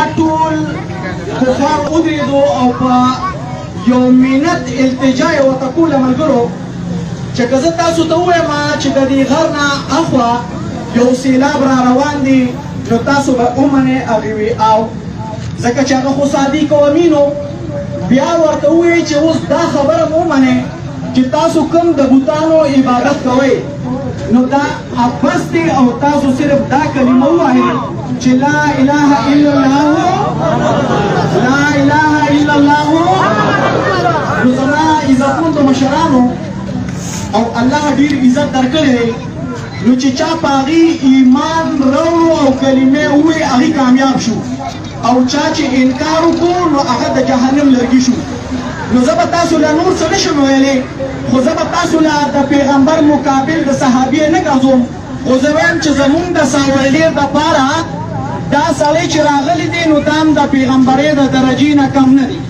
دا ټول کفار ودرېدو او په یو منت التجا یې ورته کوله ملګرو چې که زه تاسو ته ووایم چې د دې غر نه اخوا یو سیلاب را روان دی نو تاسو به ومنئ هغې وی او ځکه چې هغه خو صادق او امینو بیا ورته ووایي چې اوس دا خبره مو ومنئ چې تاسو کوم د بوتانو عبادت کوئ نو دا بس دی او تاسو صرف دا کلمه ووایئ چې لا اله الا الله لا اله الا الله نو زما عزتمندو مشرانو او الله ډیر عزت درکړی دی نو چې چا په هغې ایمان راوړو او کلمې ووایي هغې کامیاب شو او چا چې انکار وکړو نو هغه د جهنم لرګي شو نو زه به تاسو له نور څه نشم ویلی خو زه به تاسو له د پیغمبر مقابل د صحابې نه ګرځوم خو زه وایم چې زمونږ د ساولډیر دپاره دا سړی چې راغلی دی نو دا هم د پیغمبرۍ د درجې نه کم نه دی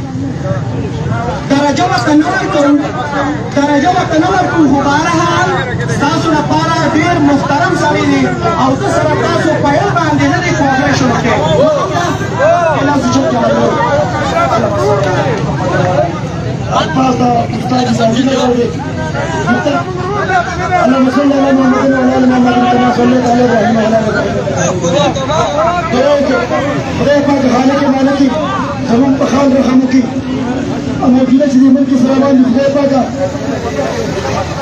درجه ورته نه ورکوو خو بهرحال ستاسو لپاره ډېر محترم سړی دی او زه سره تاسو په یو باندې نه دی کوپریشن وکړئ الفاظ استاد زوجنا اللهم صل على محمد وعلى ال محمد كما صليت على ابراهيم وعلى ال ابراهيم خدای پاک خالق مالکی زمون په خال رحم وکي موجوده چې ملک سره باندې خدای پاک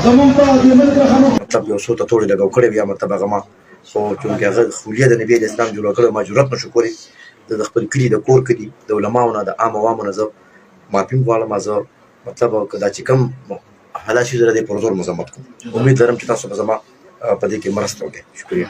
زمون په دې ملک رحم وکي مطلب یو څو ته ټول لګاو کړی بیا مطلب هغه ما خو چونکې هغه خولیه د نبی اسلام جوړ کړو ما جرأت نشو کولی د خپل کلي د کور کلي د علماو نه د عام عوامو نه زه معافي غواړم زه مطلب دا چې کوم حالات شي زه د دې پر زور مذمت کوم امید لرم چې تاسو به زما په دې کې مرسته وکړئ شکریه